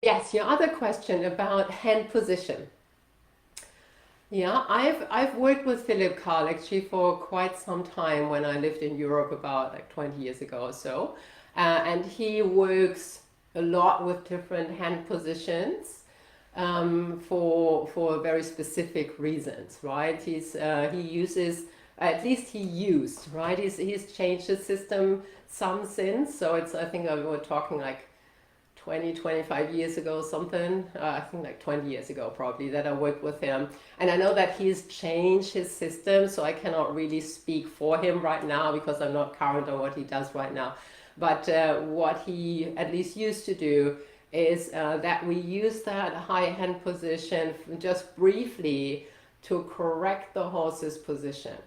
Yes, your other question about hand position. Yeah, I've worked with Philip Karl actually for quite some time when I lived in Europe about like 20 years ago or so. And he works a lot with different hand positions for very specific reasons, right? He uses, at least he used, right? He's changed his system some since, so it's, I think we were talking like 20, 25 years ago, something, I think like 20 years ago probably, that I worked with him. And I know that he's changed his system, so I cannot really speak for him right now because I'm not current on what he does right now. But what he at least used to do is that we use that high hand position just briefly to correct the horse's position.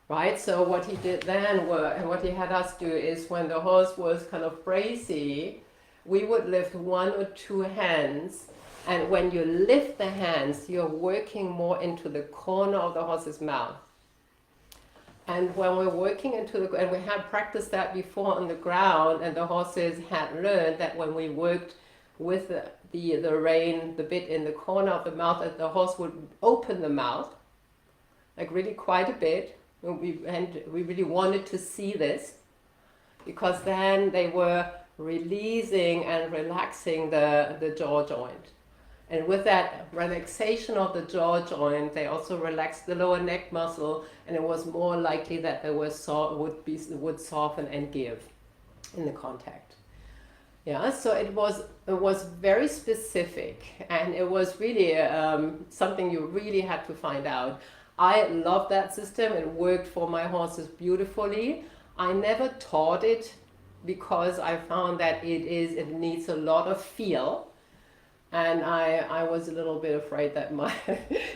Right, so what he did then, and what he had us do is when the horse was kind of crazy, we would lift one or two hands, and when you lift the hands, you're working more into the corner of the horse's mouth. And when we're working into the, and we had practiced that before on the ground, and the horses had learned that when we worked with the rein, the bit in the corner of the mouth, that the horse would open the mouth, like really quite a bit. And we really wanted to see this, because then they were releasing and relaxing the jaw joint. And with that relaxation of the jaw joint, they also relaxed the lower neck muscle, and it was more likely that they would soften and give in the contact. Yeah, so it was very specific, and it was really something you really had to find out. I love that system. It worked for my horses beautifully. I never taught it because I found that it needs a lot of feel, and I was a little bit afraid that my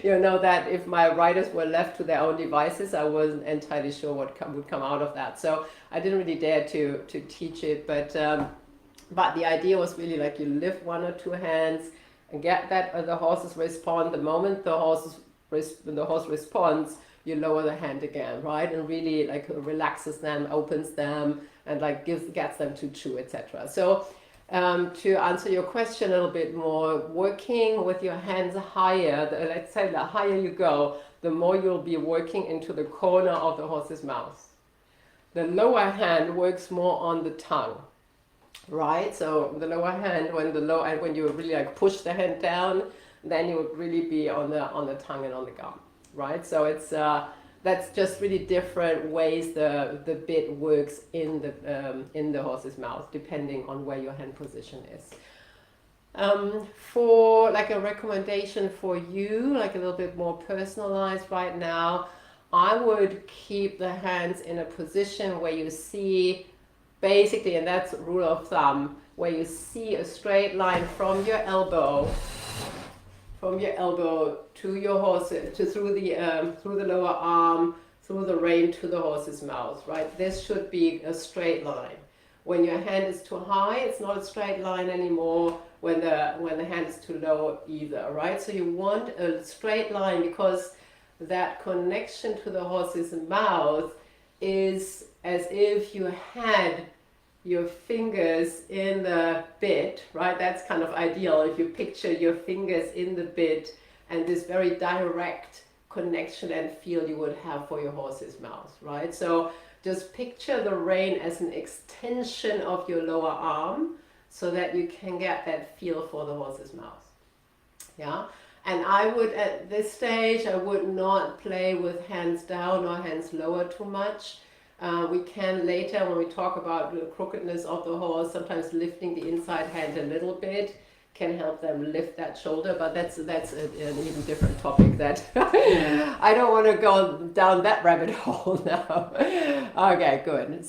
that if my riders were left to their own devices, I wasn't entirely sure what would come out of that. So I didn't really dare to teach it, but the idea was really like you lift one or two hands and get that the horses respond. The moment the horse responds, you lower the hand again, right? And really like relaxes them, opens them, and like gets them to chew, etc. So to answer your question a little bit more, working with your hands higher, let's say the higher you go, the more you'll be working into the corner of the horse's mouth. The lower hand works more on the tongue, right? So the lower hand, when you really like push the hand down, then you would really be on the tongue and on the gum, right? So it's that's just really different ways the bit works in the horse's mouth, depending on where your hand position is. For like a recommendation for you, like a little bit more personalized right now, I would keep the hands in a position where you see, basically, and that's rule of thumb, where you see a straight line from your elbow to your horse, through the lower arm, through the rein to the horse's mouth, right? This should be a straight line. When your hand is too high, it's not a straight line anymore. When the hand is too low either, right? So you want a straight line, because that connection to the horse's mouth is as if you had your fingers in the bit, right? That's kind of ideal if you picture your fingers in the bit and this very direct connection and feel you would have for your horse's mouth, right? So just picture the rein as an extension of your lower arm so that you can get that feel for the horse's mouth. Yeah, and I would, at this stage, I would not play with hands down or hands lower too much. We can later, when we talk about the crookedness of the horse, sometimes lifting the inside hand a little bit can help them lift that shoulder, but that's an even different topic that I don't want to go down that rabbit hole now. Okay, good.